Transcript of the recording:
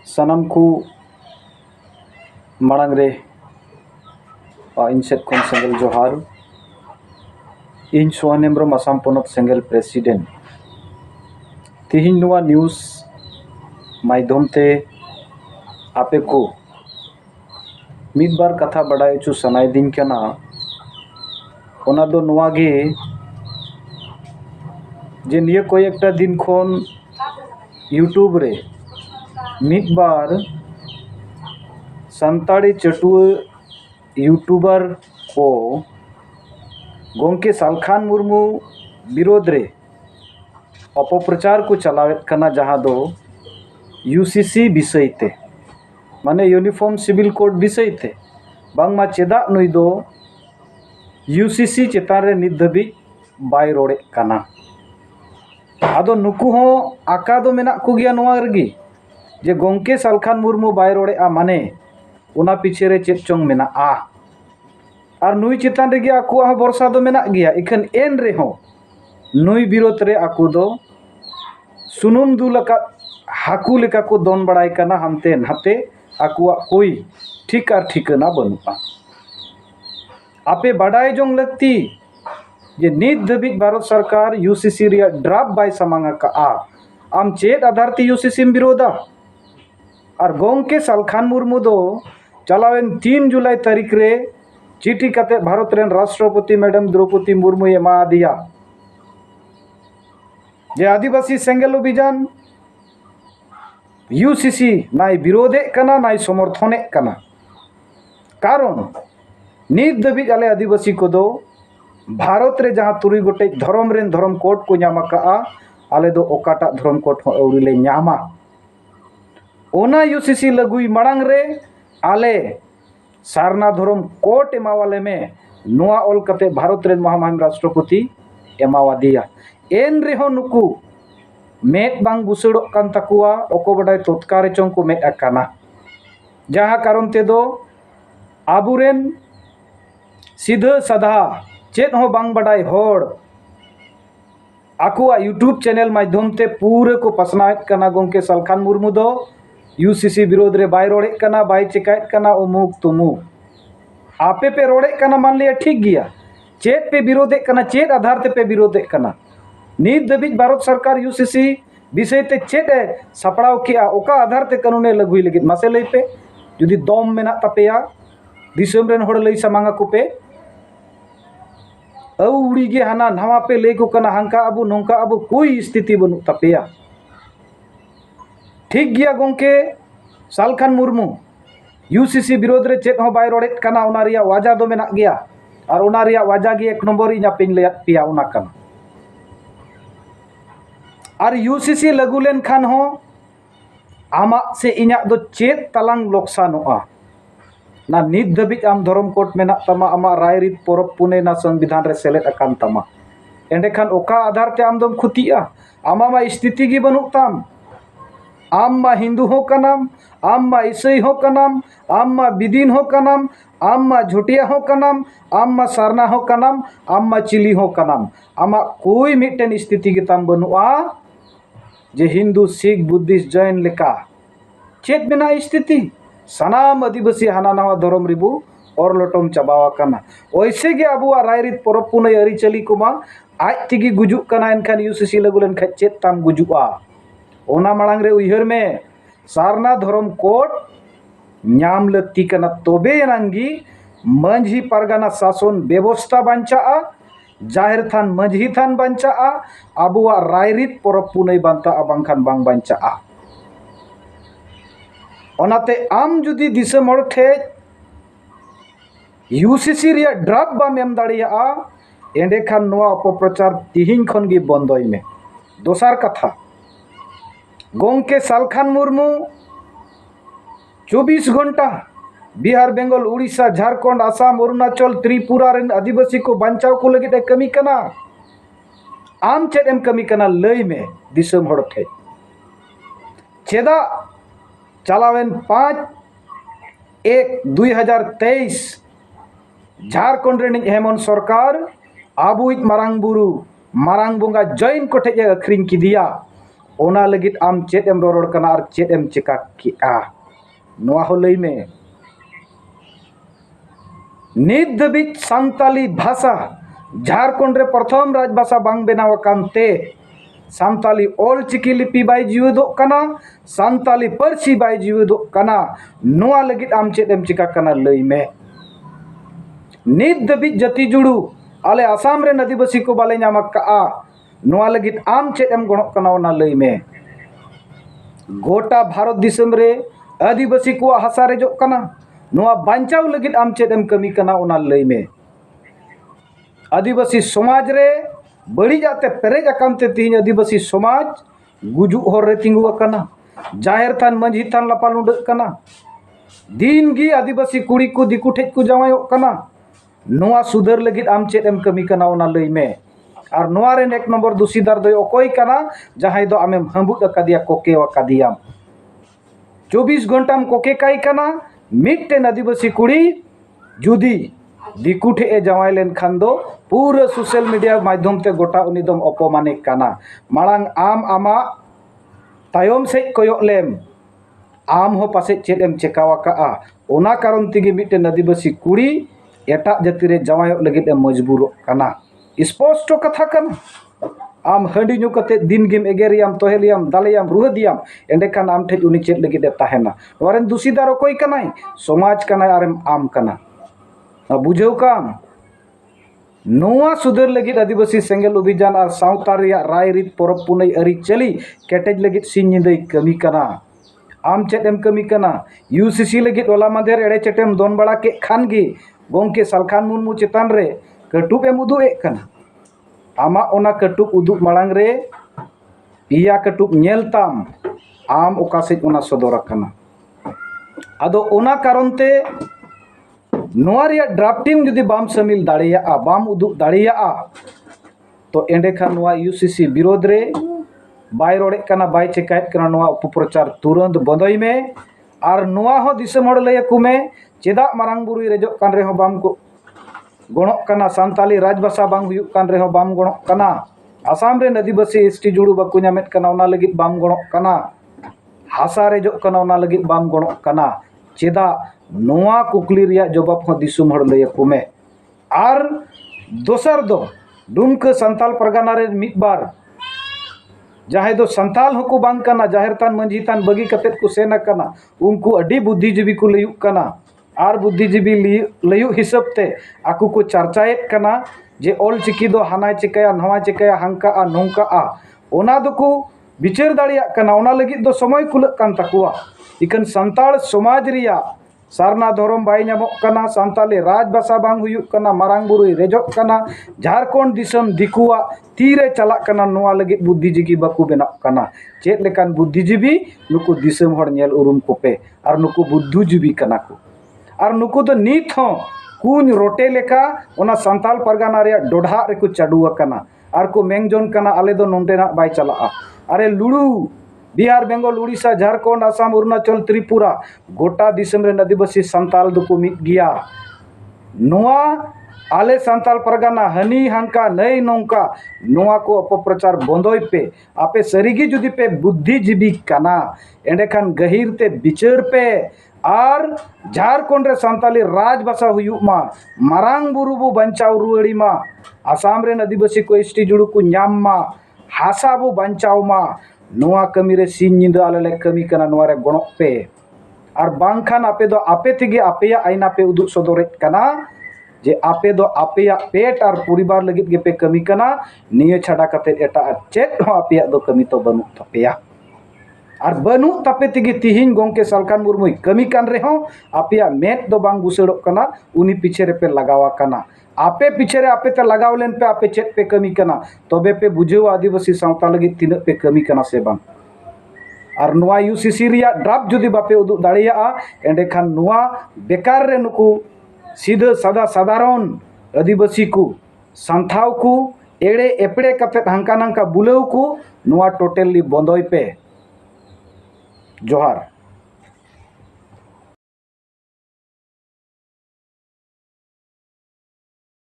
सनम को मांग रे इन सेट खन सेंगल जोहार इन सोहान हेम्ब्रम आसाम पनत सेंगल प्रेसिडेंट तिहिन नुआ न्यूज़ माध्यम ते आपे को मिद बार कथा बड़ाय चु सनाय दिन कना ओना दो नुआ गे जे निये कोई एकटा दिन खन यूट्यूब रे मिद बार संताड़ी चटुआ यूट्यूबर को गोंके सालखान मुर्मू विरोध रे अपप्रचार को चलावेत कना जहाँ दो यूसीसी विषय ते माने यूनिफॉर्म सिविल कोड विषय ते बांगमा चेदा नुई दो यूसीसी चेतान रे नित धाबी बाय रोड़े कना आदो नुकु हो आका दो मेना को गया नोआ रगी जे गोंके सालखान मुर्मू बाय रोड़े आ माने उना पीछे रे चेत चोंग मेना आ और नुई चेतान रे गया आकुआ हो भरोसा दो मेना गया इखन एन रे हो नुई विरोध रे आकु दो सुनुम दुलका हाकू लेका को दोन बड़ाई कना हमते नहाते आकुआ कोई ठीक और ठिकाना बनुआ आपे बड़ाई जोंग लगती जे नित धाबी भारत सरकार यूसीसी रिया ड्राफ्ट बाय समांगा का आम चेत आधार ते यूसीसी विरोधा और गोंके सालखान मुर्मू दो चलावेन 3 जुलाई तारीख रे चिठी कते भारत रेन राष्ट्रपति मैडम द्रौपदी मुर्मू एमा दिया जे आदिवासी सेंगल अभियान यूसीसी नाई विरोधे कना नाई समर्थने कना कारण नित धाबी आले आदिवासी को दो भारत रे जहाँ 3 गोटे धर्म रेन धर्म कोड को नामा का आले दो ओकाटा धर्म कोड हो अउरी ले नामा ओना यूसीसी लगुई मड़ांग रे आले सारना धर्म कोट एमावाले में नोआ ऑल कते भारत रेन महामहिम राष्ट्रपति एमावा दिया एन रे हो नुकु मेट बांग बुसड़ो कान तकुआ ओको बडाय तत्कारे चों को मेट अकाना जहाँ कारण ते दो आबुरेन सीधा साधा चेत हो बांग बडाय होड़ आकुआ यूट्यूब चैनल माध्यम ते पूरे को पसनाएत कना गोंके सालखान मुर्मू दो यूसीसी विरोध रे बाय रोड़े कना बाय चिकायत कना उमुक तुमुक आपे पे रोड़े कना मान लिया ठीक गया चेत पे विरोधे कना चेत आधार ते पे विरोधे कना नित धाबी भारत सरकार यूसीसी विषय ते चेत है सपड़ाव किया ओका आधार ते कानूने लगुई लगित मासे लई पे जुदी दम मेना तपेया दिसम रेन होड़ लई समांगा को पे अउड़ी गे हाना नवा पे ले को कना हंका अबु नोंका अबु कोई स्थिति बनु तपेया ठीक गया गोंके सालखान मुर्मू यूसीसी विरोध रे चेत हो बाय रोड़े कना ओना रिया वाजा दो मेना गया और ओना रिया वाजा गे 1 नंबर इना पिन ले पिया ओना कना और यूसीसी लागू लेन खान हो आमा से इना दो चेत तलांग लोकसानोआ ना नित धाबी आम धर्म कोड मेना तमा आमा रायरीत परब पुने ना संविधान रे सेलेद अकान तमा एंडे खान ओका आधार ते आम दम खुतिया आमा मा स्थिति गी बनु ताम आम मा हिंदू हो कनाम आम मा ईसाई हो कनाम आम मा बिदीन हो कनाम आम मा झुटिया हो कनाम आम मा सारना हो कनाम आम मा चिली हो कनाम आमा कोई मिटन स्थिति गी ताम बनुआ जे हिंदू सिख बुद्धिस्ट जैन लेका चेत बिना स्थिति सनाम आदिवासी हाना नवा धर्म रिबू और लटम चाबावा कना ओइसे गे अबुआ रायरीत परब पुनई अरी चली कुमा आज तिगी गुजु कना एनखान यूसीसी लगु लेन खा चेत ताम गुजुआ ओना मड़ांग रे उइहर में सारना धर्म कोड नाम लगती कना तोबे एनांगी मंझी परगना शासन व्यवस्था बांचाआ जाहिर थान मंझी थान बांचाआ अबुआ रायरीत परब पुनई बांता बांखान बांग बांचाआ ओनाते आम जुदी दिसम हर ठे यूसीसी रिया ड्राफ्ट बाम एम दाड़िया एंडे खान नोआ अपप्रचार तिहिन खन गे बंदोय में दोसार कथा गोंके सालखान मुर्मू 24 घंटा बिहार बेंगल उड़ीसा झारखंड आसाम अरुणाचल त्रिपुरा रेन आदिवासी को बचाव को लगे कमी कना आम चेद एम कमी कना लई में दिसम हर ठे चेदा चलावेन 5/1/2023 झारखंड रेन हेमंत सरकार आबुई मारांग बुरु मारांग बोंगा जैन को ठे अखरिंग किदिया ओना लगित आम चेत एम रोड़ कना और चेत एम चिका किया नोआ हो लई में नित दबित सांताली भाषा झारखंड रे प्रथम राजभाषा बांग बेनाव कानते सांताली ओल चिकी लिपि बाय जीवदो कना सांताली परसी बाय जीवदो कना नोआ लगित आम चेत एम चिका कना लई में नित दबित जति जुड़ू आले आसाम रे आदिवासी को बाले नाम का नोआ लगित आम चेत एम गणक कना ओना लई में गोटा भारत दिसम रे आदिवासी को हासा रे जो कना नोआ बांचाव लगित आम चेत एम कमी कना ओना लई में आदिवासी समाज रे बड़ी जाते पेरेज अकानते तीन आदिवासी समाज गुजु होर रे तिंगु कना जाहिर थान मंझी थान लपाल उड़ कना दिन गी आदिवासी कुड़ी को दिकु ठेज को जावायो कना नोआ सुधर लगित आम चेत एम कमी कना ओना लई में और नोआ रे एक नंबर दोषीदार दो अकोय कना जहां दो आमेम हंबुद अकादिया कोके अकादियाम 24 घंटा कोके काई कना मिट्टेन आदिवासी कुड़ी जुदी दिकु ठे जावाय लेन खान दो पूरा सोशल मीडिया माध्यम ते गोटा उनिदम अपमाने कना मांग आम आमा तायम से कोयो लेम आम हो पासे चेत एम चेकावा का ओना कारण तिगे मिट्टेन आदिवासी कुड़ी एटा जाति रे जावाय लगित ए मजबूर कना स्पष्ट कथा कना आम हंडी नु कते दिन गेम एगेरियाम तोहेलियाम दालियाम रुहदियाम एंडे खान आम ठे उनी चेत लगित ताहेना नोरेन दुसीदार कोई कनाय समाज कनाय आरेम आम कना बुझेव काम नोआ सुधर लगित आदिवासी सेंगेल अभियान और सावता रिया राय रीत परब पुनई अरी चली केटेज लगित सिन निदई कमी कना आम चेत एम कमी कना यूसीसी लगित ओला माधेर एड़े चेटेम दोन बड़ा के खान गी गोंके सालखान मुर्मू चेतान रे कटुप एम उदु ए कना आमा ओना कटुप उदु मांग रे पिया कटुप नेल ताम आम ओका से ओना सदर कना आदो ओना कारण ते नोआ रिया ड्राफ्टिंग जुदी बाम समिल दाड़िया बाम उदु दाड़िया तो एंडे खान नोआ यूसीसी विरोध रे बाय रोड़े कना बाय चेकायत कना नोआ उपप्रचार तुरंत बंदई में और नोआ हो दिसम हड़ लय को में चेदा मारांग बुरुई रेजो कान रे हो बाम को गणक कना सांताली राजभाषा बांग हुयुक कान रे हो बाम गणक कना आसाम रे आदिवासी एसटी जुड़ू बाकु नामेत कना ओना लगित बाम गणक कना हासा रेजो कना ओना लगित बाम गणक कना चेदा नोआ कुकली रिया जवाब हो दिसुम हड़ लय को में और दोसर दो दुमक संताल परगना रे मिद बार जहां दो संताल होको बांग कना जाहिर थान मंझी थान बगी कतेत को सेना कना उनको अडी बुद्धिजीवी को लयुक कना और बुद्धिजीवी लयु हिसाब ते आकु को चर्चाएत कना जे ओल चिकी दो हानाय चिकाया नवा चिकाया हंका आ नोंका आ ओना दो को विचार दाड़िया कना ओना लगित दो समय कुलक कान तकुआ इकन संताल समाज रिया सारना धर्म बाय नामक कना सांताली राजभाषा बांग हुयुक कना मारांग बुरुई रेजोक कना झारखंड दिसम दिकुआ तीरे चला कना नोआ लगित बुद्धिजीवी बाकु बेनाक कना चेत लेकान बुद्धिजीवी नुकु दिसम हड़ नेल उरुम कोपे और नुकु बुद्धिजीवी कना को और नुकु दो नीत हो कुन रोटे लेका ओना संताल परगना रे डोढ़ा रे को चाडुआ कना और को मेंगजोन कना आले दो नोंडेना बाय चला अरे लुड़ू बिहार बेंगल उड़ीसा झारखंड आसाम अरुणाचल त्रिपुरा गोटा दिसम रे आदिवासी संताल दुको मिद गिया नोआ आले संताल परगना हनी हंका नई नौका नोआ को अपप्रचार बंदोय पे आपे सरीगी जुदी पे बुद्धिजीवी कना एंडे खान गहिर ते विचार पे और झारखंड रे संताली राजभाषा हुयुक मा मारांग बुरु बु बंचाव रुआड़ी मा आसाम रे आदिवासी को एसटी जुड़ू को न्याम मा हासा बु बंचाव मा नोआ कमी रे सिन निंदा आले कमी कना नोआ रे गणक पे और बांखान आपे दो आपे तिगे आपेया आईना पे उदुक सदरेत कना जे आपे दो आपेया पेट और परिवार लगित गे पे कमी कना निये छाड़ा कते एटा चेत हो आपेया दो कमी तो बनु तपेया और बनु तपे तिगे तिहिन गोंके सालखान मुर्मु कमी कान रे हो आपेया मेट दो बांग गुसड़क कना उनी पीछे रे पे लगावा कना आपे पीछे रे आपे ते लगाव लेन पे आपे चेत पे कमी कना तबे पे बुझेव आदिवासी सावता लगित तीन पे कमी कना से बांग और नोआ यूसीसी रिया ड्राफ्ट जुदी बापे उदुक दाड़िया एंडे खान नोआ बेकार रे नुकु सीधा सादा साधारण आदिवासी को संथाव को एड़े एपड़े कते हंका नंका बुलेव को नोआ टोटली बंदोय पे जोहार।